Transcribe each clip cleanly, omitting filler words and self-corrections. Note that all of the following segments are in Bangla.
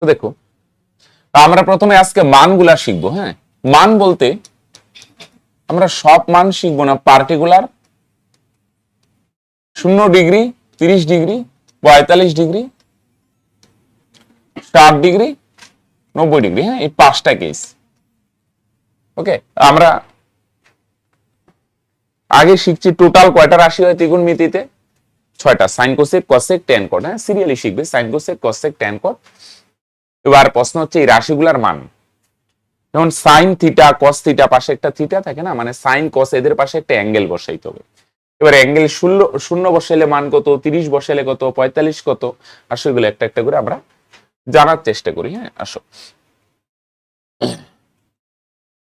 তো দেখো আমরা প্রথমে আজকে মানগুলা শিখবো। হ্যাঁ, মান বলতে আমরা সব মান শিখবো না, particular 0 degree, 30 degree, 45 degree, 60 degree, 90 degree. হ্যাঁ, এই 5টা কেস। ওকে, আমরা আগে শিখছি টোটাল কয়টা রাশি হয় ত্রিকোণমিতিতে? 6টা, sine cosec cosec tan cot. হ্যাঁ, সিরিয়ালি শিখবে sine cosec cosec tan cot. এবার প্রশ্ন হচ্ছে এই রাশিগুলার মান। যেমন সাইন থিটা কস থিটা, পাশে একটা থিটা থাকে না, মানে সাইন কস এদের পাশে একটা অ্যাঙ্গেল বসাইতে হবে। এবার অ্যাঙ্গেল 0 বসাইলে মান কত, 30 বসাইলে কত, 45 কত, আসো এগুলো একটা একটা করে আমরা জানার চেষ্টা করি। হ্যাঁ, আসো।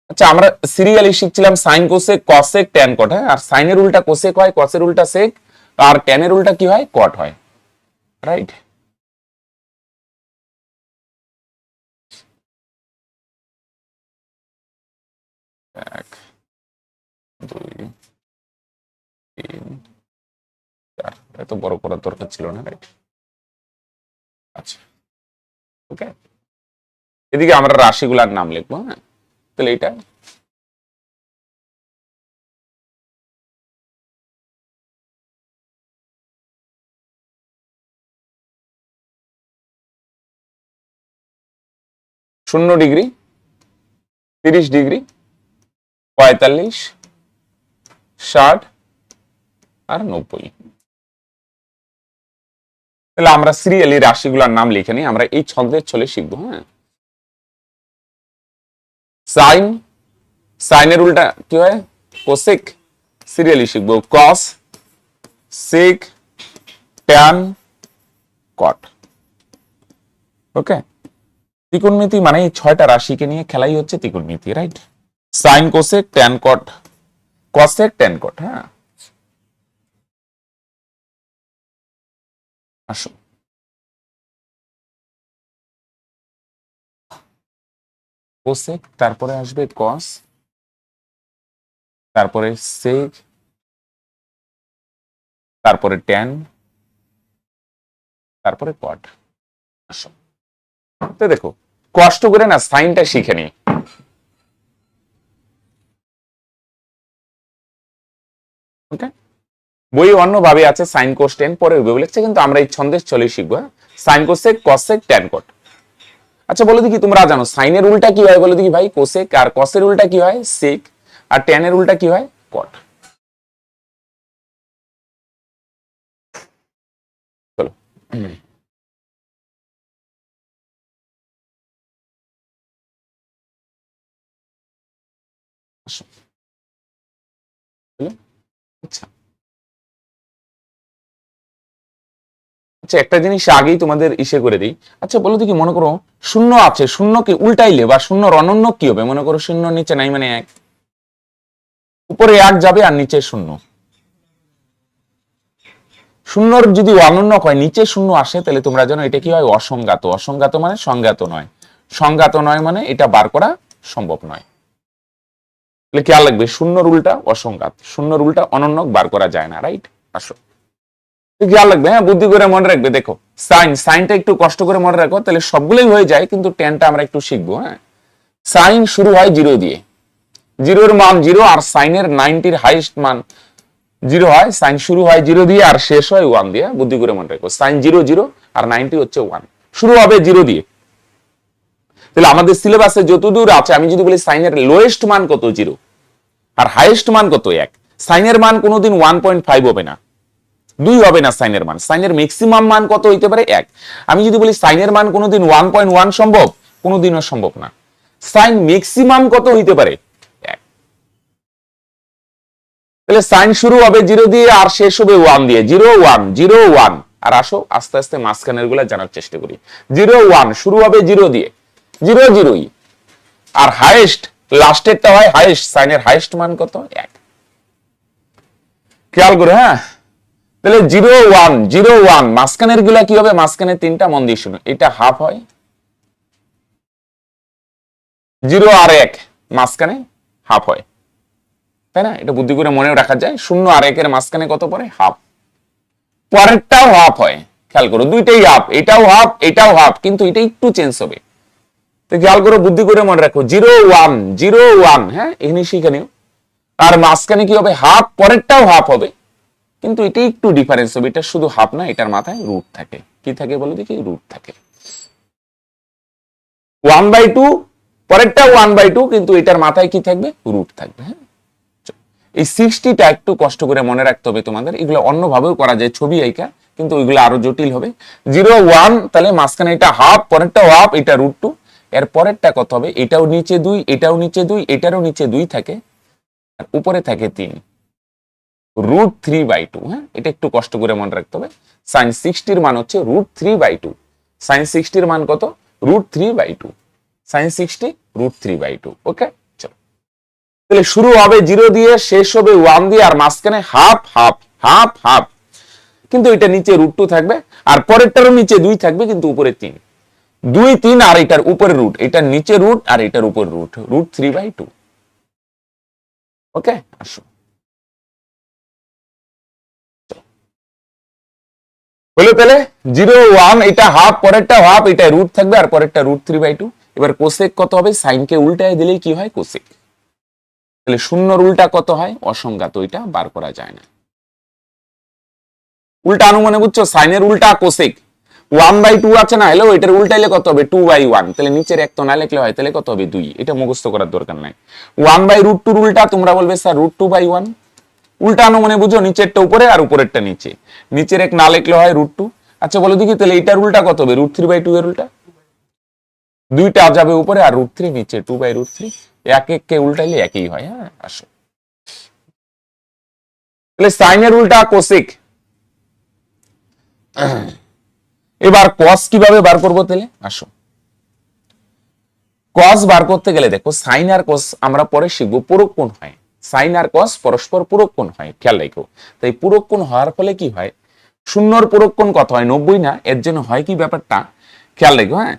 আচ্ছা, আমরা সিরিয়ালি শিখছিলাম sine cosec cosec tan cot. হ্যাঁ, আর সাইনের উল্টা কোসেক হয়, কসের উল্টা সেক, আর ট্যানের উল্টা কি হয়, কট হয়। রাইট? 1 2 3 4, এত বড় করার দরকার ছিল না। রাইট? আচ্ছা, ওকে, এদিকে আমরা রাশিগুলার নাম লিখবো। হ্যাঁ, তাহলে এটা 0 ডিগ্রি, 30 ডিগ্রি, 45, 60 আর 90। তাহলে আমরা সিরিয়ালি রাশিগুলোর নাম লিখে নিই, আমরা এই ছন্দের ছলে শিখবো। হ্যাঁ, সাইন, সাইনের উল্টা কি হয়, কোসেক। সিরিয়ালি শিখবো কস, সেক, ট্যান, কট। ওকে, ত্রিকোণমিতি মানে এই 6টা রাশিকে নিয়ে খেলাই হচ্ছে ত্রিকোণমিতি। Right? Sine cosec tan cot, cosec tan cot. হ্যাঁ, আসো। কোসেক, তারপরে আসবে কস, তারপরে সেক, তারপরে ট্যান, তারপরে কট। আসো, তো দেখো কষ্ট করে না সাইনটা শিখে নি। ওকে, বই অন্যভাবে আছে সাইন কোস ট্যান, পরে ওইভাবে লিখছে, কিন্তু আমরা এই ছন্দের চলেই শিখবো। সাইন কোসেক কসেক ট্যান কট। আচ্ছা, বলো দেখি তোমরা জানো সাইনের উল্টা কি হয়? বলো দেখি ভাই, কোসেক। আর কসের উল্টা কি হয়, সেক। আর ট্যানের উল্টা কি হয়, কট। চলো, আসো। আচ্ছা, আচ্ছা, একটা জিনিস আগেই তোমাদের ইসে করে দিই। আচ্ছা, বলো দেখি, মনে করো শূন্য আছে, শূন্যকে উল্টাইলে বা শূন্যর অনন্য কি হবে? মনে করো শূন্য নিচে নাই মানে 1, উপরে 1 যাবে আর নিচে 0। শূন্যর যদি অনন্য হয়, নিচে 0 আসে, তাহলে তোমরা জানো এটা কি হয়, অসংজ্ঞাত। অসংজ্ঞাত মানে সংজ্ঞাত নয়, সংজ্ঞাত নয় মানে এটা বার করা সম্ভব নয়। তাহলে খেয়াল রাখবে, শূন্যর উল্টা অসংজ্ঞাত, শূন্যর উল্টা অনন্য বার করা যায় না। রাইট? আসো, খেয়াল রাখবে। হ্যাঁ, বুদ্ধি করে মনে রাখবে। দেখো সাইন, সাইনটা একটু কষ্ট করে মনে রাখো, তাহলে সবগুলোই হয়ে যায়, কিন্তু ট্যানটা আমরা একটু শিখবো। হ্যাঁ, সাইন শুরু হয় 0 দিয়ে, 0-এর মান 0, আর সাইনের 90-র হাইয়েস্ট মান 0 হয়। সাইন শুরু হয় 0 দিয়ে আর শেষ হয় 1 দিয়ে। বুদ্ধি করে মনে রাখো, সাইন 0 0 আর 90 হচ্ছে 1, শুরু হবে 0 দিয়ে। তাহলে আমাদের সিলেবাসে যতদূর আছে, আমি যদি বলি সাইনের লোয়েস্ট মান কত, 0, আর হাইয়েস্ট মান কত, 1। সাইনের মান কোনোদিন 1.5 হবে না, 2 হবে না সাইনের মান। সাইনের ম্যাক্সিমাম মান কত হইতে পারে, 1। আমি যদি বলি সাইনের মান কোনোদিন 1.1 সম্ভব, কোনোদিনও সম্ভব না। সাইন ম্যাক্সিমাম কত হইতে পারে, 1। তাহলে সাইন শুরু হবে 0 দিয়ে আর শেষ হবে 1 দিয়ে, 0 1 0 1। আর আসো আস্তে আস্তে মাঝখানের গুলা জানার চেষ্টা করি। 0 1 শুরু হবে 0 দিয়ে, 0 0ই। আর হাইয়েস্ট লাস্টেরটা হয় হাইয়েস্ট, সাইনের হাইয়েস্ট মান কত, 1। খেয়াল করো। হ্যাঁ, তাহলে 0 1 0 1, মাঝখানের গুলা কি হবে, মাঝখানে 3টা, মন দিয়ে শুনো, এটা হাফ হয়। 0 আর 1 মাঝখানে হাফ হয়, তাই না? এটা বুদ্ধি করে মনে রাখা যায়। 0 আর 1 এর মাঝখানে কত পড়ে, হাফ। পরেরটাও হাফ হয়, খেয়াল করো দুইটাই হাফ, এটাও হাফ এটাও হাফ, কিন্তু এটা একটু চেঞ্জ হবে। তো খেয়াল করো, বুদ্ধি করে মনে রাখো 0 1 0 1, হ্যাঁ এখানে শিখে নিও। আর মাঝখানে কি হবে, হাফ, পরেরটাও হাফ হবে, কিন্তু এটা একটু ডিফারেন্স হবে। এটা শুধু হাফ না, এটার মাথায় রুট থাকে। কি থাকে বলো দেখি, রুট থাকে। 1/2, পরেরটা 1/2, কিন্তু এটার মাথায় কি থাকবে, রুট থাকবে। হ্যাঁ, এই 60টা একটু কষ্ট করে মনে রাখতে হবে তোমাদের। এগুলো অন্যভাবেও করা যায়, ছবি আইকা, কিন্তু ওইগুলো আরো জটিল হবে। 0 1, তাহলে মাঝখানে এটা হাফ, পরেরটাও হাফ, এটা √2। এর পরেরটা কত হবে, এটাও নিচে 2, এটাও নিচে 2, এটারও নিচে 2 থাকে, আর উপরে থাকে 3, √3/2। হ্যাঁ, এটা একটু কষ্ট করে মনে রাখতে হবে। sin 60 মান হচ্ছে √3/2। sin 60 মান কত, √3/2। sin 60 √3/2। ওকে, চলো তাহলে শুরু হবে 0 দিয়ে, শেষ হবে 1 দিয়ে, আর মাঝখানে হাফ হাফ হাফ হাফ, কিন্তু এটা নিচে √2 থাকবে, আর পরেরটারও নিচে 2 থাকবে, কিন্তু উপরে 3, 2 3, আর এটার উপরে রুট, এটার নিচে রুট আর এটার উপর রুট, √3/2। ওকে, আসো হলো। তাহলে 0 1, এটা হাফ, পরেরটা হাফ, এটা রুট থাকবে, আর পরেরটা √3/2। এবার কোসেক কত হবে, সাইনকে উল্টায় দিলেই কি হয়, কোসেক। তাহলে শূন্যর উল্টা কত হয়, অসংজ্ঞাত, ওইটা বার করা যায় না। উল্টা অনুমানে বুঝছো, সাইনের উল্টা কোসেক। 1/2 আছে না, হলো এটার উল্টাইলে কত হবে, 2/1। তাহলে নিচের এক তো না লিখলে হয়, তাহলে কত হবে, 2। এটা মুখস্থ করার দরকার নাই। 1/√2 উল্টা তোমরা বলবে স্যার √2/1। উল্টা অনুমানে বুঝো, নিচেরটা উপরে আর উপরেরটা নিচে, নিচের এক না লিখলে হয় √2। আচ্ছা বলো দেখি, তাহলে এটার উল্টা কত হবে, √3/2 এর উল্টা, দুইটা যাবে উপরে আর √3 নিচে, 2/√3। এক এককে উল্টাইলে একই হয়। হ্যাঁ, আসো তাহলে সাইনের উল্টা কোসেক। এবার কস কিভাবে বার করবো, তাহলে আসো। কস বার করতে গেলে দেখো, সাইন আর কস আমরা পরে শিখবো পূরক কোণ হয়। সাইন আর কস পরস্পর পূরক কোণ হয়, খেয়াল রাখো। তাই পূরক কোণ হওয়ার ফলে কি হয়, শূন্যর পূরক কোণ কত হয়, 90 না। এর জন্য হয় কি ব্যাপারটা, খেয়াল রাখো। হ্যাঁ,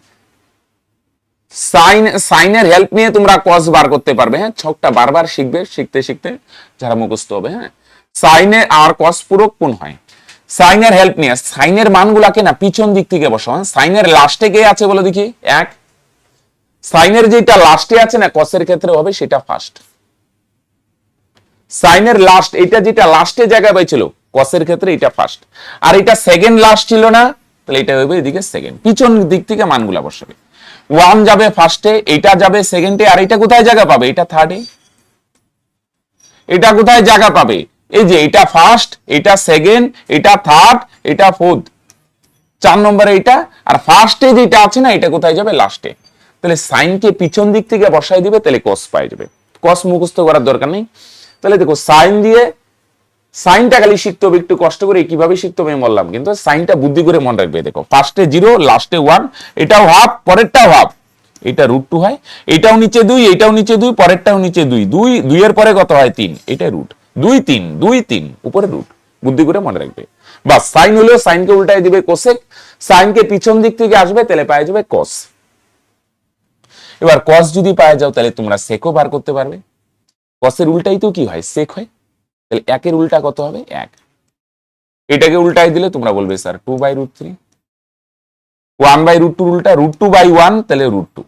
সাইনের হেল্প নিয়ে তোমরা কস বার করতে পারবে। হ্যাঁ, ছকটা বারবার শিখবে, শিখতে শিখতে যারা মুখস্থ হবে। হ্যাঁ, সাইনের আর কস পূরক কোণ হয়। সাইনের হেল্প নিয়ে, সাইনের মানগুলাকে না পিছন দিক থেকে বসাও। সাইনের লাস্টে কে আছে বলো দেখি, 1। সাইনের যেটা লাস্টে আছে না, কসের ক্ষেত্রে হবে সেটা ফার্স্ট। সাইনের লাস্ট, এটা যেটা লাস্টে জায়গা পাইছিল, কসের ক্ষেত্রে এটা ফার্স্ট। আর এটা সেকেন্ড লাস্ট ছিল না, তাহলে এটা হবে এদিকে সেকেন্ড। পিছন দিক থেকে মানগুলা বসাবে। 1 যাবে ফার্স্টে, এটা যাবে সেকেন্ডে, আর এটা কোথায় জায়গা পাবে, এটা থার্ডে। এটা কোথায় জায়গা পাবে, এই যে এটা ফার্স্ট, এটা সেকেন্ড, এটা থার্ড, এটা ফোর্থ, 4 নম্বরে এটা। আর ফার্স্টে যেটা আছে না, এটা কোথায় যাবে, লাস্টে। তাহলে সাইনকে পিছন দিক থেকে বসাই দিবে, তাহলে কস পাই যাবে। কস মুখস্থ করার দরকার নেই। তাহলে দেখো, সাইন দিয়ে, সাইনটা খালি শিখতে হবে একটু কষ্ট করে, কিভাবে শিখতে হবে আমি বললাম, কিন্তু সাইনটা বুদ্ধি করে মনে রাখবে। দেখো, ফার্স্টে 0, লাস্টে 1, এটাও হাফ, পরেরটাও হাফ, এটা √2 হয়। এটাও নিচে 2, এটাও নিচে 2, পরেরটাও নিচে 2, 2 এর পরে কত হয়, 3, এটা রুট 2 3 2 3, উপরে রুট। বুদ্ধি করে মনে রাখবে। বাস, সাইন হলো, সাইনকে উল্টায় দিবে কোসেক, সাইনকে পিছন দিক থেকে আসবে, তাহলে পাওয়া যাবে কস। এবার কস যদি পাওয়া যাও, তাহলে তোমরা সেকও বার করতে পারবে। কসের উল্টাই তো কি হয়, সেক হয়। তাহলে 1 এর উল্টা কত হবে, 1। এটাকে উল্টাই দিলে তোমরা বলবে স্যার 2/√3। 1/√2 উল্টা √2/1, তাহলে √2।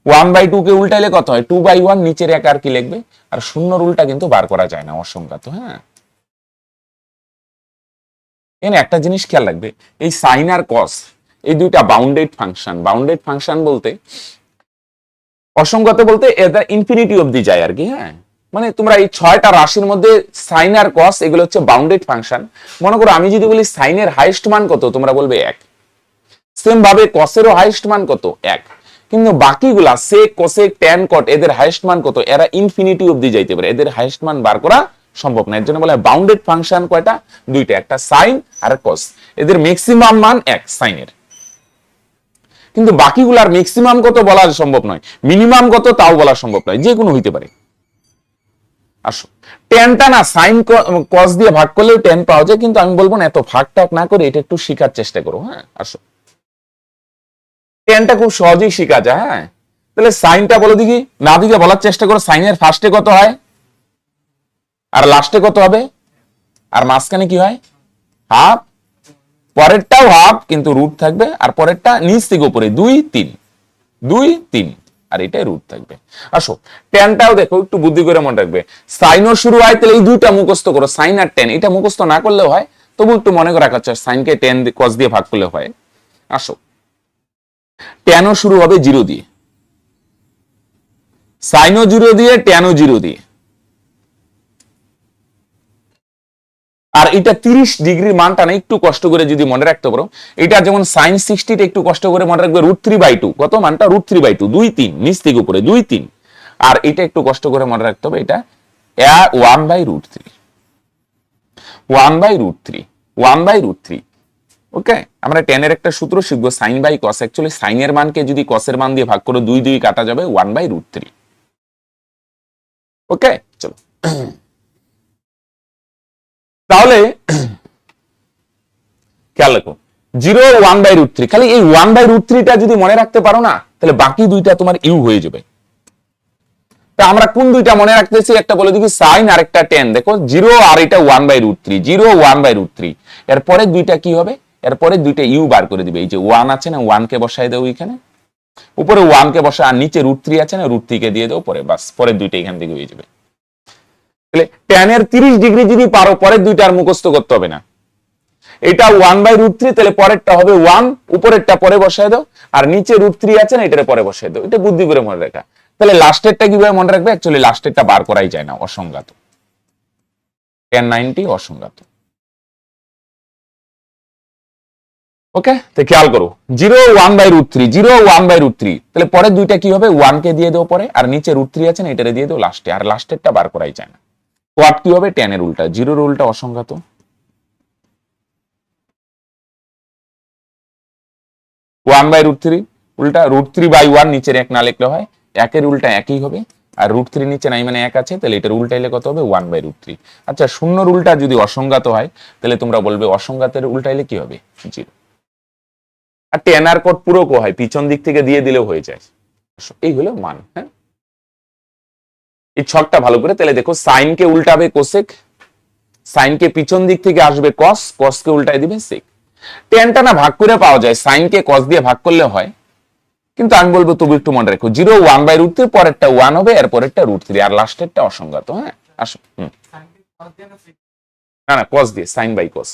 1/2 কে উল্টাইলে কত হয়, 2/1, নিচের এক আর কি লিখবে। আর শূন্যর উল্টা কিন্তু বার করা যায় না, অসংজ্ঞাত। হ্যাঁ, এখানে একটা জিনিস খেয়াল রাখবে, এই সাইন আর কস এই দুইটা বাউন্ডেড ফাংশন। বাউন্ডেড ফাংশন বলতে, অসংজ্ঞাত বলতে এদের ইনফিনিটি অবধি যায় আর কি। হ্যাঁ, মানে তোমরা এই 6টা রাশির মধ্যে সাইন আর কস এগুলো হচ্ছে বাউন্ডেড ফাংশন। মনে করো আমি যদি বলি সাইনের হাইয়েস্ট মান কত, তোমরা বলবে 1। সেম ভাবে কসেরও হাইয়েস্ট মান কত, 1। কিন্তু বাকিগুলা সেক, কোসেক, ট্যান, কট, এদের হাইয়েস্ট মান কত, এরা ইনফিনিটি অবধি যাইতে পারে, এদের হাইয়েস্ট মান বার করা সম্ভব না। এর জন্য বলা হয় বাউন্ডেড ফাংশন কয়টা, দুইটা, একটা সাইন আর কস। এদের ম্যাক্সিমাম মান 1 সাইনের, কিন্তু বাকিগুলার ম্যাক্সিমাম কত বলা সম্ভব নয়, মিনিমাম কত তাও বলা সম্ভব নয়, যে কোনো হইতে পারে। আসো, টেনটা না সাইন কস দিয়ে ভাগ করলেও টেন পাওয়া যায়, কিন্তু আমি বলবো না এত ভাগ টাগ না করে এটা একটু শেখার চেষ্টা করো। হ্যাঁ, আসো, টেনটা খুব সহজেই শেখা যায়। হ্যাঁ, তাহলে সাইনটা বলো দেখি, না দিকে বলার চেষ্টা করো। সাইনের ফার্স্টে কত হয় আর লাস্টে কত হবে, আর মাঝখানে কি হয়, হাফ, পরেরটাও হাফ কিন্তু রুট থাকবে, আর পরেরটা নিচ থেকে উপরে 2 3 2 3, আর এটা রুট থাকবে। আসো ট্যানটাও দেখো, একটু বুদ্ধি করে মনে রাখবে। সাইনও শুরু হয়, তাহলে এই দুইটা মুখস্থ করো, সাইন আর ট্যান। এটা মুখস্থ না করলেও হয়, তবু একটু মনে করে রাখার চেষ্টা, সাইনকে ট্যান কস দিয়ে ভাগ করলে হয়। আসো ট্যানও শুরু হবে 0 দিয়ে, সাইনও 0 দিয়ে, ট্যানও 0 দিয়ে। আর এটা 30 ডিগ্রির মানটা না একটু কষ্ট করে যদি মনে রাখতে পারো, এটা যেমন সাইন 60 টা একটু কষ্ট করে মনে রাখবে, √3/2 কত মানটা, √3/2 2 3 নিচ থেকে উপরে 2 3। আর এটা একটু কষ্ট করে মনে রাখতে হবে, এটা 1/√3 1/√3 1/√3। ওকে, আমরা টেনের একটা সূত্র শিখবো, সাইন বাই কস। অ্যাকচুয়ালি সাইনের মানকে যদি কসের মান দিয়ে ভাগ করো 2 2 কাটা যাবে 1/√3। ওকে চলো, তাহলে খেয়াল রাখো 0 1/√3, খালি এই 1/√3টা যদি মনে রাখতে পারো না, তাহলে বাকি দুইটা তোমার ইউ হয়ে যাবে। তা আমরা কোন দুইটা মনে রাখতেছি, একটা বলে দেখি সাইন আর একটা টেন। দেখো 0 আর এটা 1/√3, 0 1/√3। এরপরে দুইটা কি হবে, এরপরে দুইটা ইউ বার করে দিবে। এই যে 1 আছে না, 1 কে বসায় দাও এখানে, উপরে 1 কে বসা, আর নিচে √3 আছে না, √3 কে দিয়ে দাও পরে, বাস পরের দুইটা এখান থেকে হয়ে যাবে। তাহলে tan এর 30 ডিগ্রি যদি পারো, পরের দুইটা আর মুখস্থ করতে হবে না। এটা 1/√3, তাহলে পরেরটা হবে 1, উপরেরটা পরে বসায় দাও, আর নিচে √3 আছে না, এটার পরে বসায় দাও। এটা বুদ্ধি করে মনে রাখা। তাহলে লাস্টেরটা কিভাবে মনে রাখবে, অ্যাকচুয়ালি লাস্টেরটা বার করাই যায় না, অসংজ্ঞাত। tan 90 অসংজ্ঞাত। ওকে, তো খেয়াল করো 0 1/√3, 0 1/√3, তাহলে পরের দুইটা কি হবে, 1 কে দিয়ে দাও পরে, আর নিচে √3 আছে না, এটারে দিয়ে দাও লাস্টে, আর লাস্টেরটা বার করাই যায় না। কোয়াট কি হবে, tan এর উল্টা, 0 এর উল্টা অসংজ্ঞাত। 1/√3 উল্টা √3/1, নিচের 1 না লিখলে হয়, 1 এর উল্টা একই হবে, আর √3 নিচে নাই মানে 1 আছে, তাহলে এটার উল্টাইলে কত হবে, 1/√3। আচ্ছা শূন্যর উল্টা যদি অসংজ্ঞাত হয়, তাহলে তোমরা বলবে অসংজ্ঞাতের উল্টাইলে কি হবে, 0। আর tan আর cot পুরো কো হয়, পিছন দিক থেকে দিয়ে দিলেও হয়ে যায়। এই হলো মান। হ্যাঁ, এই ছকটা ভালো করে তাহলে দেখো, সাইন কে উল্টাবে কোসেক, সাইন কে পিছন দিক থেকে আসবে কস, কস কে উল্টায় দিবে সেক। টেনটা না ভাগ করে পাওয়া যায়, সাইন কে কস দিয়ে ভাগ করলে হয়, কিন্তু আমি বলবো তবু একটু মনে রাখো 0 1/√3, পরেরটা 1 হবে, এর পরেরটা √3, আর লাস্টেরটা অসংজ্ঞাত। হ্যাঁ আসো, না না কস দিয়ে, sine by cos,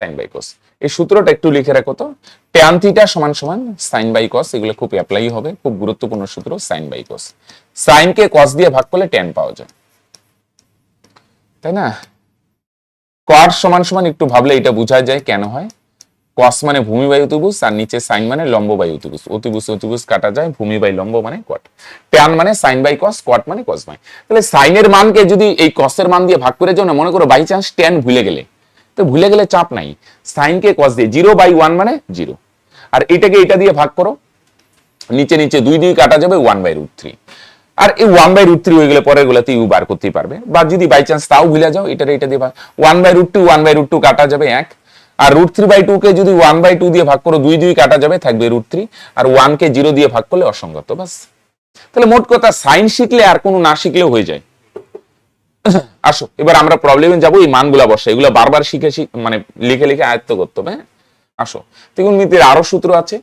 sine by cos. এই সূত্রটা একটু লিখে রাখো তো, tan থিটা সমান সমান সাইন বাই কস, এগুলো খুব অ্যাপ্লাই হবে, খুব গুরুত্বপূর্ণ সূত্র, সাইন বাই কস। সাইন কে কস দিয়ে ভাগ করলে tan পাওয়া যায়, তাই না। কট সমান সমান একটু ভাবলে এটা বোঝা যায় কেন হয়। কস মানে ভূমি বাই অতিভুজ, আর নিচে সাইন মানে লম্ব বাই অতিভুজ, অতিভুজ অতিভুজ কাটা যায়, ভূমি বাই লম্ব মানে কট। ট্যান মানে সাইন বাই কস, কট মানে কস বাই। তাহলে সাইনের মানকে যদি এই কসের মান দিয়ে ভাগ করে যাও না, মনে করো বাই চান্স ট্যান ভুলে গেলে, তো ভুলে গেলে চাপ নাই, সাইনকে কস দিয়ে 0/1 মানে 0, আর এটাকে এটা দিয়ে ভাগ করো, নিচে নিচে 2 2 কাটা যাবে 1/√3, আর এই 1/√3 হয়ে গেলে পরের গুলাতে ইউ বার করতেই পারবে। বা যদি বাই চান্স তাও ভুলে যাও, এটা দিয়ে 1/√2 1/√2 কাটা যাবে 1, আর √3/2 কে যদি 1/2 দিয়ে ভাগ করো, 2 2 কাটা যাবে, থাকবে √3, আর 1 কে 0 দিয়ে ভাগ করলে অসংগত, বাস। তাহলে মোট কথা সাইন শিখলে আর কোনো না শিখলেও হয়ে যায়। আসো এবার আমরা প্রবলেমে যাব, এই মানগুলা বসে, এগুলো বারবার শিখে মানে লিখে লিখে আয়ত্ত করতে হবে। হ্যাঁ আসো, ত্রিকোণমিতির আরো সূত্র আছে,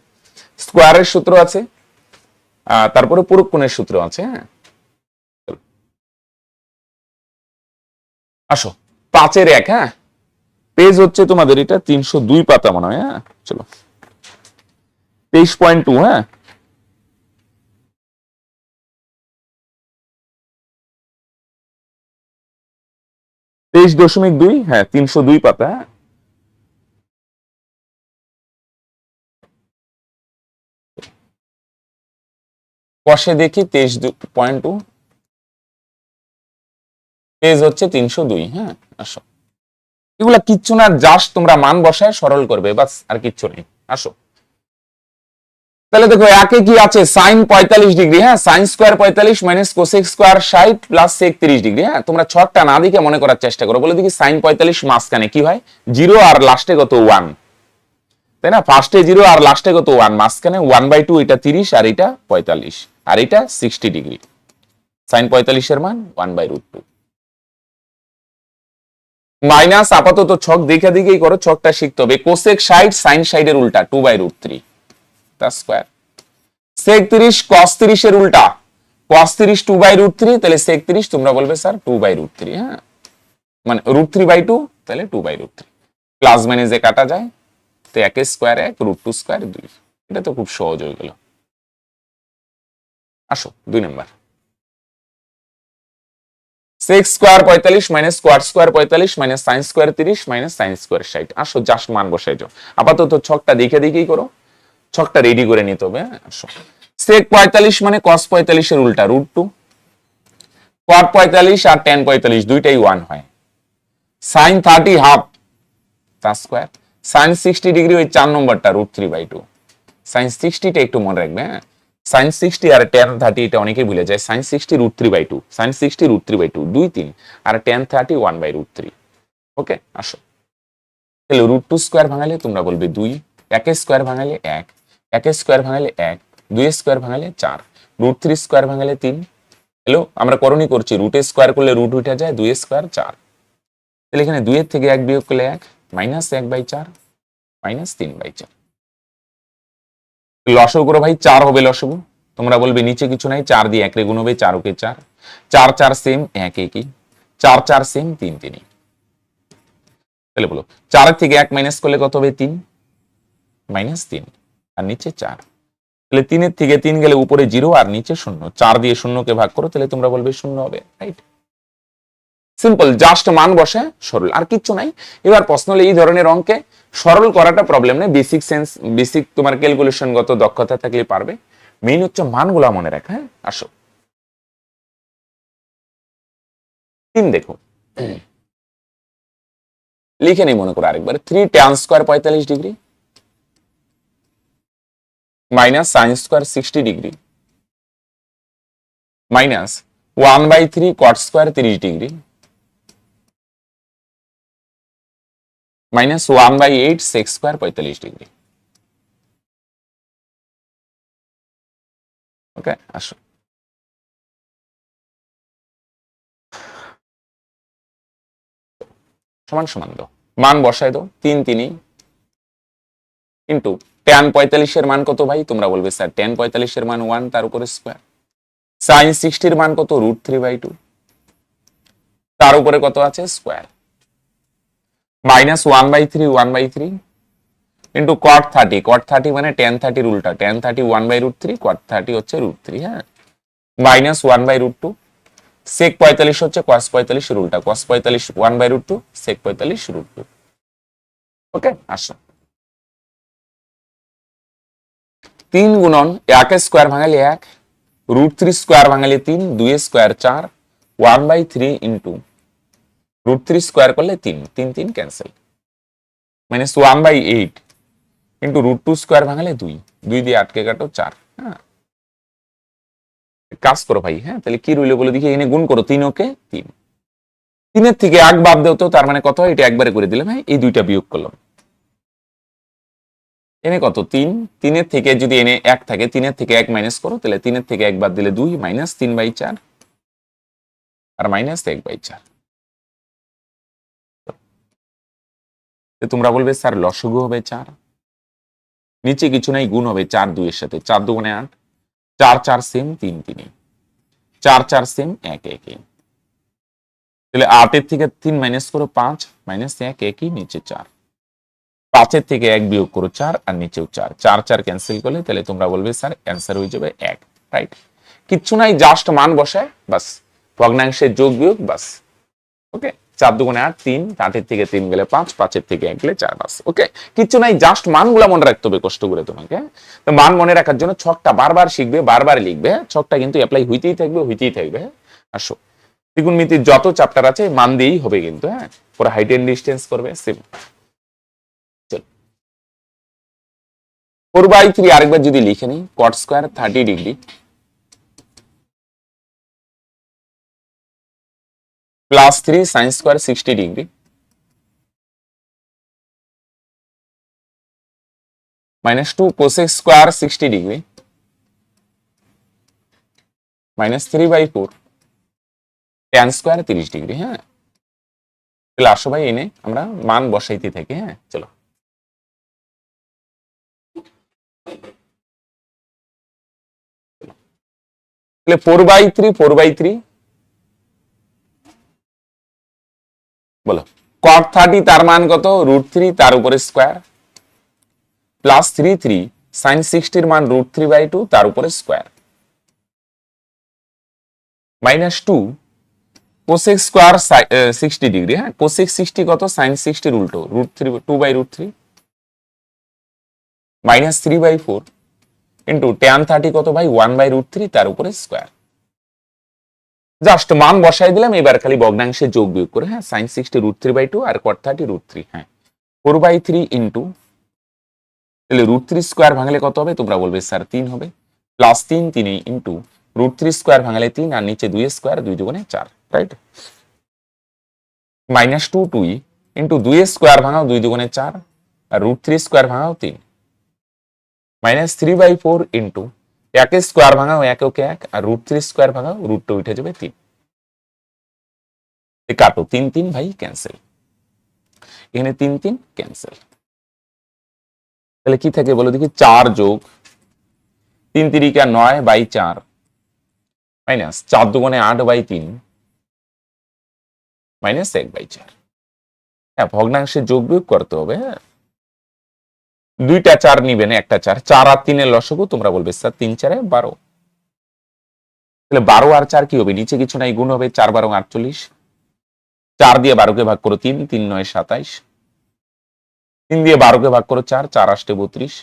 স্কোয়ারের সূত্র আছে, তারপরে পূরক কোণের সূত্র আছে। হ্যাঁ আসো 5-1, হ্যাঁ পেজ হচ্ছে তোমাদের এটা 302 পাতা মনে হয়। হ্যাঁ চলো 23.2, হ্যাঁ 23.2, হ্যাঁ 302 পাতা। হ্যাঁ কষে দেখি 23.2, পেজ হচ্ছে 302। হ্যাঁ আসো, এগুলা কিচ্ছু না, জাস্ট তোমরা মান বসায় সরল করবে, বাস আর কিচ্ছু নেই। আসো তাহলে দেখো একে কি আছে, সাইন 45 ডিগ্রি, হ্যাঁ sine square 45 minus cosec square 60 plus sec 30 degree. হ্যাঁ তোমরা ছকটা না দিকে মনে করার চেষ্টা করো, বলে দেখি সাইন 45 মাঝখানে কি হয়, 0 আর লাস্টে কত 1, তাই না, ফার্স্টে 0 আর লাস্টে কত 1, মাঝখানে 1/2, এটা 30 আর এটা 45, আর এটা 60 ডিগ্রি। সাইন 45 এর মান 1/√2। মাইনাস আপাতত ছক দেখে দেখেই করো, ছকটা শিখতে হবে। কোসেক 60 সাইন 60 এর উল্টা 2/√3 তার স্কয়ার। সেক 30 কস 30 এর উল্টা cos 30 2/√3, তাহলে sec 30 তোমরা বলবে স্যার 2/√3। হ্যাঁ, মানে √3/2, তাহলে 2/√3। প্লাস মাইনাসে কাটা যায়, তো 1 স্কয়ার 1, √2 স্কয়ার 2। এটা তো খুব সহজ হয়ে গেল। আসো 2 number. sec square 45 minus square square 45 minus sin square 30 minus sin square 60। আসো জাস্ট মান বসাই যাও, আপাতত ছকটা দেখে দেখেই করো, ছকটা রেডি করে নিতে হবে। আসো sec 45 মানে cos 45 এর উল্টা √2, cot 45 আর tan 45 দুইটাই 1 হয়, sin 30 হাফ তার স্কয়ার, sin 60 ডিগ্রি ওই 4 নম্বরটা √3/2। sin 60 টা একটু মনে রাখবে। হ্যাঁ, sin 60 আর tan 30 এটা অনেকেই ভুলে যায়। sin 60 √3/2, sin 60 √3/2 2 3, আর tan 30 1/√3। ওকে, আসো তাহলে √2 স্কয়ার ভাঙালে তোমরা বলবে 2, 1 স্কয়ার ভাঙালে 1, 1 স্কয়ার ভাঙালে 1, 2 স্কয়ার ভাঙালে 4, √3 স্কয়ার ভাঙালে 3। হ্যালো, আমরা করণী করছি, রুট স্কয়ার করলে রুট উঠে যায়, 2 স্কয়ার 4। তাহলে এখানে 2 এর থেকে 1 বিয়োগ করলে 1, -1/4 -3/4। লসাগু করো ভাই, 4 হবে লসাগু। তোমরা বলবে নিচে কিছু নাই, 4 দিয়ে 1 রে গুণ হবে, 4 ওকে 4, 4 4 সেম 1 1, 4 4 সেম 3 3। তাহলে বলো 4 এর থেকে 1 মাইনাস করলে কত হবে? 3 -3, আর নিচে 4। তাহলে 3 এর থেকে 3 গেলে উপরে 0 আর নিচে 0, 4 দিয়ে 0 কে ভাগ করো, তাহলে তোমরা বলবে 0 হবে। রাইট, সিম্পল, জাস্ট মান বসে সরল, আর কিচ্ছু নাই। এবার প্রশ্ন হলো এই ধরনের অঙ্কে সরল করাটা প্রবলেম নেই, বেসিক সেন্স, বেসিক তোমার ক্যালকুলেশন গত দক্ষতা থাকলে পারবে। মেইন হচ্ছে মানগুলা মনে রাখা। হ্যাঁ, আসো 3 দেখো, লিখে নেই মনে করো আরেকবার। 3 tan square 45 degree minus sin square 60 degree minus 1/3 cot square 30 degree minus 1/8 sec square 45 degree. Okay, আসো সমান সমান দাও, মান বসায় দাও। 3 3 ইন্টু tan 45 এর মান কত ভাই? তোমরা বলবে স্যার tan 45 এর মান 1, তার উপরে স্কয়ার। sin 60 এর মান কত? √3/2, তার উপরে কত আছে? Square. Minus 1/3 1/3 into cot 30, cot 30 মানে tan 30 এর উল্টা, tan 30 1/√3, cot 30 হচ্ছে √3। হ্যাঁ, মাইনাস 1/√2, sec 45 হচ্ছে cos 45 এর উল্টা, cos 45 1/√2, sec 45 √2। ওকে, আসো 3 গুণন 1 স্কয়ার ভাঙালে 1, √3 স্কয়ার ভাঙালে 3, 2 স্কয়ার 4, 1/3 ইন্টু √3 স্কয়ার করলে 3 3 3 ক্যান্সেল, মাইনাস 1/8 ইন্টু √2 স্কয়ার ভাঙালে 2, 2 দিয়ে আটকে কাটো 4। হ্যাঁ, কাজ করো ভাই। হ্যাঁ, তাহলে কি রইলো বলে দেখি, এখানে গুণ করো, 3 ওকে 3, 3 এর থেকে 1 বাদ দাও, তো তার মানে কত হয়? এটা একবারে করে দিলাম। হ্যাঁ, এই দুইটা বিয়োগ করলাম, এনে কত? 3, 3 এর থেকে যদি এনে 1 থাকে, 3 এর থেকে 1 মাইনাস করো, তাহলে 3 এর থেকে 1 বাদ দিলে 2, মাইনাস 3/4 আর মাইনাস 1/4। তোমরা বলবে স্যার লসগু হবে 4, নিচে কিছু নাই, গুণ হবে 4 2 এর সাথে, 4 2 গুণে 8, 4 4 সেম 3 3, 4 4 সেম 1 1। তাহলে 8 এর থেকে 3 মাইনাস করো 5, মাইনাস 1 1, নিচে 4, 5 এর থেকে 1 বিয়োগ করো 4 আর নিচেও 4, 4 4 ক্যান্সেল করলে তাহলে তোমরা বলবে স্যার অ্যান্সার হয়ে যাবে 1। রাইট, কিচ্ছু নাই, জাস্ট মান বসায় বাস, ভগ্নাংশের যোগ বিয়োগ বাস। ওকে, 4 2 8 3, 8 এর থেকে 3 গেলে 5, 5 এর থেকে 1 গেলে 4, বাস। ওকে, কিচ্ছু নাই, জাস্ট মানগুলা মনে রাখতে হবে কষ্ট করে তোমাকে। তো মান মনে রাখার জন্য ছকটা বারবার শিখবে, বারবার লিখবে, ছকটা কিন্তু অ্যাপ্লাই হইতেই থাকবে, হইতেই থাকবে। আসো, ত্রিকোণমিতির যত চ্যাপ্টার আছে মান দিয়েই হবে কিন্তু। হ্যাঁ, পুরো হাইট এন্ড ডিসটেন্স করবে সেম। 4/3 আরেকবার যদি লিখে নিই, cot square 30 degree plus 3 sin square 60 degree minus 2 cosec square 60 degree minus 3/4 tan square 30 degree. হ্যাঁ, তাহলে আসো ভাই এনে আমরা মান বসাইতে থাকি। হ্যাঁ চলো, তাহলে 4/3 4/3 বলো। cot 30 তার মান কত? √3 তার উপরে স্কোয়ার, প্লাস 3 sin 60 মান √3/2 তার উপরে স্কোয়ার, -2 cosec স্কোয়ার 60 ডিগ্রি। হ্যাঁ cosec 60 কত? sin 60 উল্টো √3 2/√3 -3/4 ইন্টু tan 30 কত ভাই? 1/√3 তার উপরে স্কোয়ার। জাস্ট মান বসাই দিলাম, এবার খালি ভগ্নাংশে যোগ বিয়োগ করে। হ্যাঁ sin 60 √3/2 আর cot 30 √3। হ্যাঁ 4/3 ইন্টু, তাহলে √3 স্কোয়ার ভাঙলে কত হবে? তোমরা বলবে স্যার 3 হবে, প্লাস 3 ইন্টু √3 স্কোয়ার ভাঙলে 3 আর নিচে 2 স্কোয়ার 2 দুগুণে 4, রাইট? -2 2 ইন্টু 2 স্কোয়ার ভাঙাও 2 দুগুণে 4 আর √3 স্কোয়ার ভাঙাও 3, -3/4 ইন্টু 1 স্কোয়ার ভাঙাও 1 ওকে 1 আর √3 স্কোয়ার ভাঙাও √2 উঠে যাবে 3। কাটো 3 3 ভাই ক্যান্সেল, এখানে 3 3 ক্যান্সেল। তাহলে কি থাকে বলো দেখি? 4 যোগ 3 3 9/4 মাইনাস 4 দুগুণে 8/3 মাইনাস 1/4। হ্যাঁ ভগ্নাংশে যোগ বিয়োগ করতে হবে। হ্যাঁ দুইটা 4 নিবে না, একটা 4, 4 আর 3 এর লসগু তোমরা বলবে স্যার 3 4 12। তাহলে 12 আর 4 কি হবে? নিচে কিছু নাই, গুণ হবে, 4 12 48, 4 দিয়ে 12 কে ভাগ করো 3, 3 9 27, 3 দিয়ে 12 কে ভাগ করো 4, 4 8 32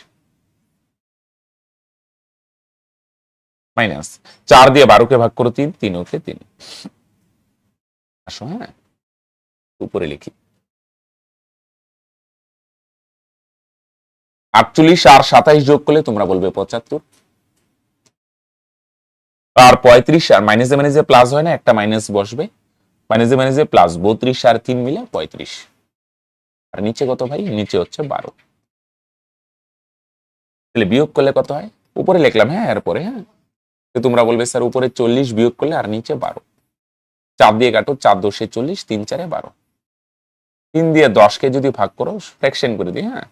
মাইনাস 4 দিয়ে 12 কে ভাগ করো 3, 3 ওকে 3। আসো হ্যাঁ উপরে লিখি, 48 আর 27 যোগ করলে তোমরা বলবে 75, আর 35 আর মাইনাসে মাইনাসে প্লাস হয় না, একটা মাইনাস বসবে, মাইনাসে মাইনাসে প্লাস 32 আর 3 মিলে 35, আর নিচে কত ভাই? নিচে হচ্ছে 12। তাহলে বিয়োগ করলে কত হয়? উপরে লিখলাম হ্যাঁ এরপরে। হ্যাঁ তো তোমরা বলবে স্যার উপরে 40 বিয়োগ করলে আর নিচে 12, 4 দিয়ে কাটো, 4 2 40, 3 4 12, 3 দিয়ে 10 কে যদি ভাগ করো ফ্র্যাকশন করে দিই। হ্যাঁ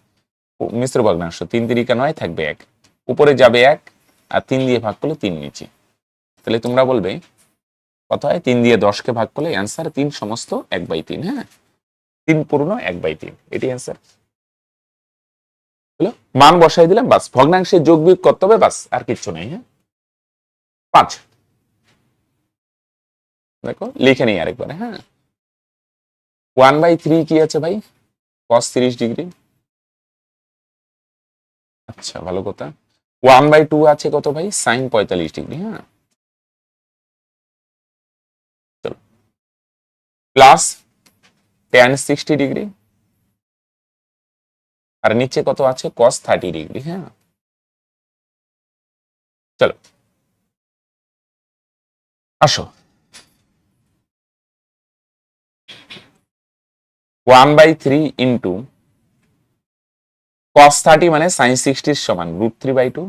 মিশ্র ভগ্নাংশ, 3 3 9 থাকবে 1, উপরে যাবে 1 আর 3 দিয়ে ভাগ করলে 3 নিচে। তাহলে তোমরা বলবে কত হয়? 3 দিয়ে 10 কে ভাগ করলে অ্যান্সার 3 সমস্ত 1/3। হ্যাঁ 3 পূর্ণ 1/3, এটি অ্যান্সার হলো। মান বসাই দিলাম, বাস ভগ্নাংশে যোগ বিয়োগ করতে হবে, বাস আর কিচ্ছু নাই। হ্যাঁ 5 দেখো লিখে নেই আরেকবার। হ্যাঁ 1/3 কি আছে ভাই? cos 30 degree. আচ্ছা ভালো কথা। 1/2 আছে কত ভাই? sin 45 degree. হ্যাঁ চলো, প্লাস tan 60 ডিগ্রি আর নিচে কত আছে? cos 30 degree. হ্যাঁ চলো আসো, 1/3 ইন্টু cos 30 মানে sin 60 এর সমান √3/2,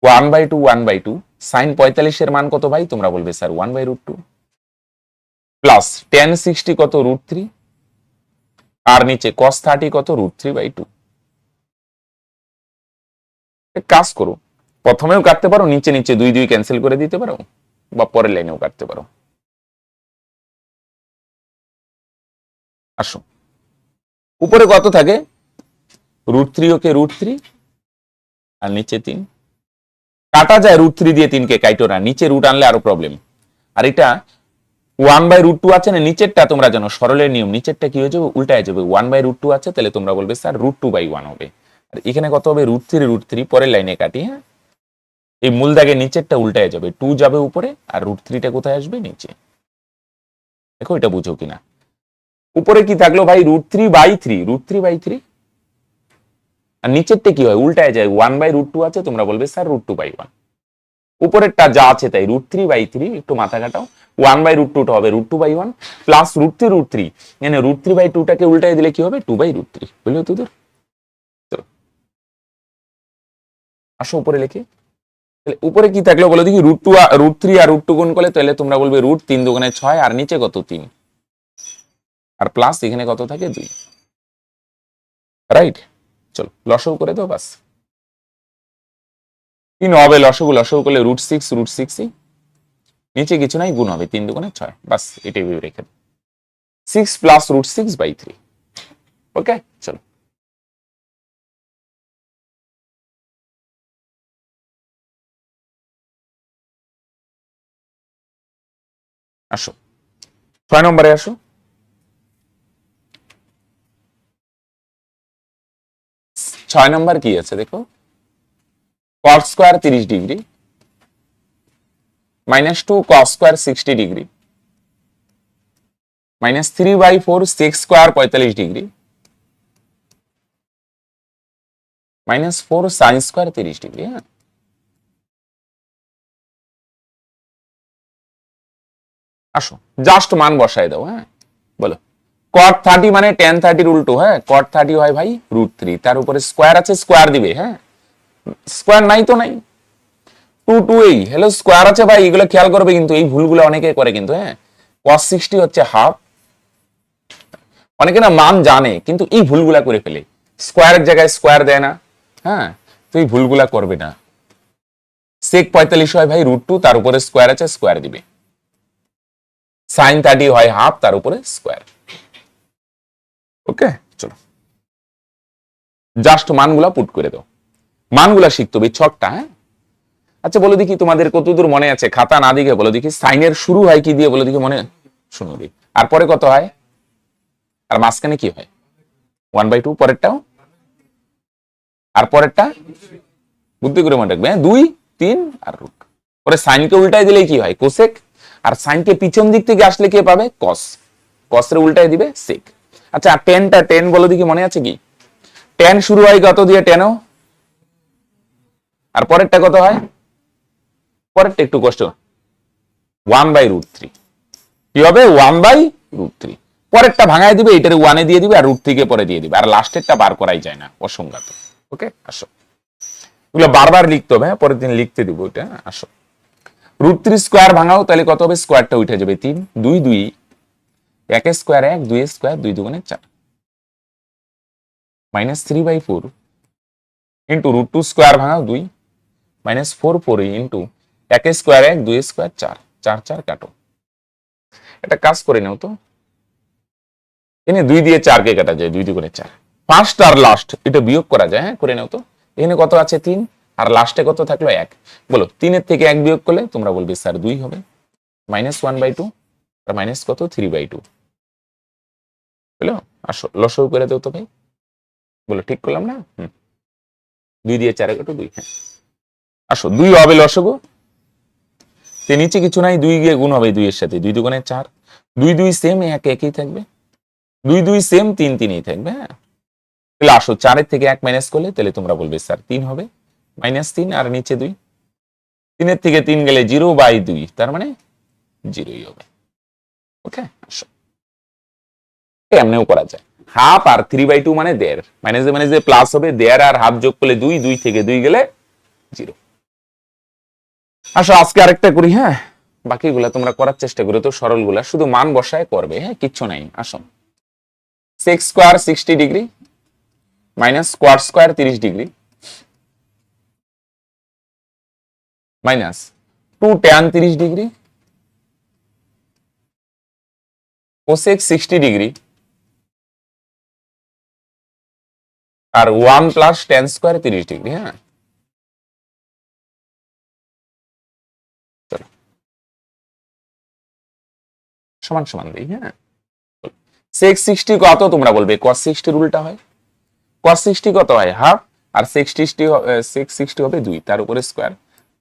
1/2 1/2 sin 45 এর মান কত ভাই? তোমরা বলবে স্যার 1/√2, প্লাস tan 60 কত? √3 আর নিচে cos 30 কত? √3/2। কাজ করো, প্রথমেও কাটতে পারো, নিচে নিচে 2 2 ক্যান্সেল করে দিতে পারো, বা পরের লাইনেও কাটতে পারো। আসো উপরে কত থাকে? √3 ওকে √3 আর নিচে 3, কাটা যায় √3 দিয়ে 3 কে কাইটো না, নিচে রুট আনলে আরো প্রবলেম। আর এটা 1/√2 আছে না নিচেরটা, তোমরা জানো সরলের নিয়ম, নিচেরটা কি হয়ে যাবে? উল্টায় যাবে। 1/√2 আছে, তাহলে তোমরা বলবে স্যার √2/1 হবে। আর এখানে কত হবে? √3 পরের লাইনে কাটি। হ্যাঁ এই মূল দাগে নিচেরটা উল্টায় যাবে, 2 যাবে উপরে আর √3টা কোথায় আসবে? নিচে। দেখো এটা বুঝো কিনা। উপরে কি থাকলো ভাই? √3/3, √3/3, আর নিচেরটা কি হয়? উল্টায় যায়, 1/√2 আছে, তোমরা বলবে স্যার √2/1। উপরেরটা যা আছে তাই, √3/3, একটু মাথা কাটাও, 1/√2টা হবে √2/1 প্লাস √3 মানে √3/2টাকে উল্টাই দিলে কি হবে? 2/√3। বুঝলো তোদের? আসো উপরে লিখে, উপরে কি থাকলো বলো দেখি? √3 আর √2 গুণ করলে তাহলে তোমরা বলবে √3 2 6 আর নিচে কত? 3। আর প্লাস এখানে কত থাকে 2, রাইট। চলো লসগু করে দাও, বাস। তিন হবে লসগু, লসগু করলে √6 নিচে কিছু নাই, গুণ হবে 3 দুগুণে 6, বাস এটাই রেখে দাও। 6 প্লাস √6/3। ওকে, চলো আসো 6 নম্বরে আসো। 6 নম্বর কি আছে দেখো, cos square 30°, -2 cos square 60°, -3/4 sec square 45°, -4 sin square 30°। হ্যাঁ, আসো জাস্ট মান বসায় দাও। হ্যাঁ, বলো cot 30 মানে tan 30 উল্টো। হ্যাঁ, cot 30 হয় ভাই √3, তার উপরে স্কয়ার আছে, স্কয়ার দিবে। হ্যাঁ, স্কয়ার নাই তো নাই, 2 2 এই হ্যালো স্কয়ার আছে ভাই, এগুলো খেয়াল করবে কিন্তু, এই ভুলগুলো অনেকে করে কিন্তু। হ্যাঁ, cos 60 হচ্ছে হাফ, অনেকে না মান জানে কিন্তু এই ভুলগুলা করে ফেলে, স্কয়ারের জায়গায় স্কয়ার দেয় না। হ্যাঁ, তো এই ভুলগুলা করবে না। sec 45 হয় ভাই √2, তার উপরে স্কয়ার আছে, স্কয়ার দিবে। sin 30 হয় হাফ, তার উপরে স্কয়ার। ওকে, চলো জাস্ট মানগুলা পুট করে দাও, মানগুলা শিখতে হবে ছকটা। হ্যাঁ, আচ্ছা বলো দেখি তোমাদের কতদূর মনে আছে, খাতা না দিকে বলো দেখি, সাইনের শুরু হয় কি দিয়ে বলো দেখি, মনে শুনো দেখি, আর পরে কত হয়, আর মাঝখানে কি হয়, 1/2, পরেরটাও, আর পরেরটা বুদ্ধি করে মনে রাখবে। হ্যাঁ, 2 3 আর √, পরে সাইনকে উল্টাই দিলে কি হয়, কোসেক, আর সাইনকে পিছন দিক থেকে আসলে কে পাবে, কস, কসের উল্টাই দিবে সেক। আচ্ছা টেনটা, টেন বলো দেখি মনে আছে কি, টেন শুরু হয় কত দিয়ে, টেনও, আর পরেরটা কত হয়, পরেরটা একটু কষ্ট, 1/√3, কি হবে 1/√3, পরেরটা ভাঙায় দিবে, এটারে 1 দিয়ে দিবে, আর √3 কে পরে দিয়ে দিবে, আর লাস্টেরটা বার করাই যায় না, অসংজ্ঞাত। ওকে, আসো এগুলো বারবার লিখতে হবে। হ্যাঁ, পরের দিন লিখতে দিব এটা। আসো √3 স্কয়ার ভাঙাও, তাহলে কত হবে, স্কয়ারটা উঠে যাবে 3, 2 2, 1 স্কয়ার 1, 2 স্কয়ার 2 দুগুণে 4, -3/4 ইন্টু √2 স্কয়ার ভাঙাও 2, -4 4 ইন্টু 1 স্কয়ার 1, 2 স্কয়ার 4, 4 4 কাটো। এটা কাজ করে নাও তো, এখানে 2 দিয়ে 4 কে কাটা যায়, 2 দুগুণে 4, ফার্স্ট আর লাস্ট এটা বিয়োগ করা যায়। হ্যাঁ, করে নাও তো, এখানে কত আছে 3, আর লাস্টে কত থাকলো 1, বলো 3 এর থেকে 1 বিয়োগ করলে তোমরা বলবে স্যার 2 হবে, -1/2 আর মাইনাস কত 3/2, বুঝলো। আসো লসগু করে দাও তো ভাই, বলো ঠিক করলাম না। 2 দিয়ে 4 কাটো 2। হ্যাঁ, আসো 2 হবে লসগু, তে নিচে কিছু নাই, 2 গিয়ে গুণ হবে 2 এর সাথে, 2 দুগুণে 4, 2 2 সেম, 1 একই থাকবে, 2 2 সেম, 3 3ই থাকবে। হ্যাঁ, তাহলে আসো 4 এর থেকে 1 মাইনাস করলে তাহলে তোমরা বলবে স্যার 3 হবে, -3 আর নিচে 2, 3 এর থেকে 3 গেলে 0/2, তার মানে 0ই হবে। ওকে, আসো এমনিও করা যায়, হাফ আর 3/2 মানে 1.5, মাইনাসে প্লাস হবে, 1.5 আর হাফ যোগ করলে 2, 2 থেকে 2 গেলে 0। আসো আজকে আরেকটা করি। হ্যাঁ, বাকিগুলা তোমরা করার চেষ্টা করো তো, সরল গুলা শুধু মান বসায় করবে। হ্যাঁ, কিচ্ছু নাই। আসো sec square 60° minus square square 30° minus 2 tan 30° cosec 60° আর 1 প্লাস tan স্কয়ার 30°। হ্যাঁ, চলো সমান সমান দিই। হ্যাঁ, sec 60 কত তোমরা বলবে, cos 60 উল্টা হয়, cos 60 কত হয় হাফ, আর sec 60 হবে 2, তার উপরে স্কয়ার,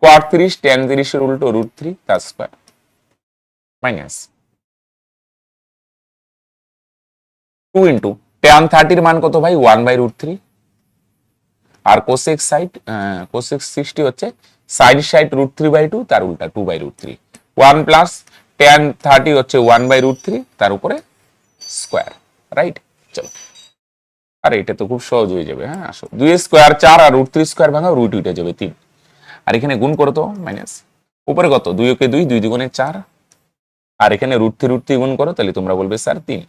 cot 30 tan 30 এর উল্টো √3 তার স্কয়ার, মাইনাস 2 ইন্টু tan 30 এর মান কত ভাই, 1/√3, আর কোসেক সাইড কোসেক 60 হচ্ছে সাইড সাইড √3/2, তার উল্টা 2/√3, 1 প্লাস tan 30 হচ্ছে 1/√3, তার উপরে স্কয়ার, রাইট। চলো, আর এটা তো খুব সহজ হয়ে যাবে। হ্যাঁ, আসো 2 স্কয়ার 4 আর √3 স্কয়ার ভাঙা √ উঠে যাবে 3, আর এখানে গুণ করো তো, মাইনাস উপরে কত 2 কে 2, 2 দুগুণে 4, আর এখানে √3 গুণ করো, তাহলে তোমরা বলবে স্যার 3,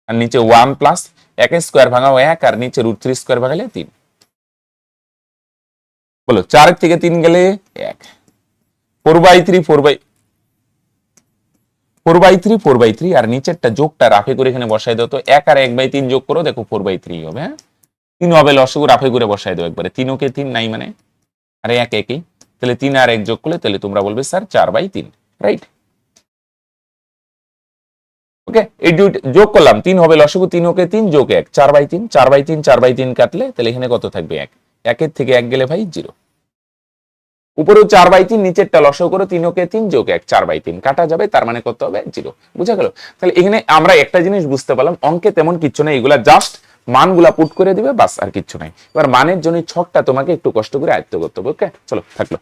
আর নিচে 1 প্লাস 1 স্কোয়ার ভাঙাও 1 আর নিচে √3 স্কোয়ার ভাঙালে 3। বলো 4 থেকে 3 গেলে 1, 4/3 4/3 আর নিচেরটা যোগটা রাফে করে এখানে বসাই দাও তো, 1 আর 1/3 যোগ করো, দেখো 4/3 হবে। হ্যাঁ 3 হবে, লসাগু রাফে করে বসাই দাও একবারে, 3 ওকে 3 নাই মানে, আর 1 একই, তাহলে 3 আর 1 যোগ করলে তাহলে তোমরা বলবে স্যার 4/3, রাইট। ওকে, এই দুইটা যোগ করলাম, 3 হবে লসাগু, 3 ওকে 3 যোগ 1 4/3, 4/3 4/3 কাটলে তাহলে এখানে কত থাকবে 1, 1 এর থেকে 1 গেলে ভাই 0। উপরেও 4/3, নিচেরটা লসাগু করে 3 ওকে 3 যোগ 1 4/3 কাটা যাবে, তার মানে কত হবে 0। বুঝা গেল? তাহলে এখানে আমরা একটা জিনিস বুঝতে পারলাম, অঙ্কে তেমন কিছু নেই, এগুলা জাস্ট মানগুলা পুট করে দিবে, বাস আর কিছু নাই। এবার মানের জন্য ছকটা তোমাকে একটু কষ্ট করে আয়ত্ত করতে হবে। ওকে, চলো থাকলো।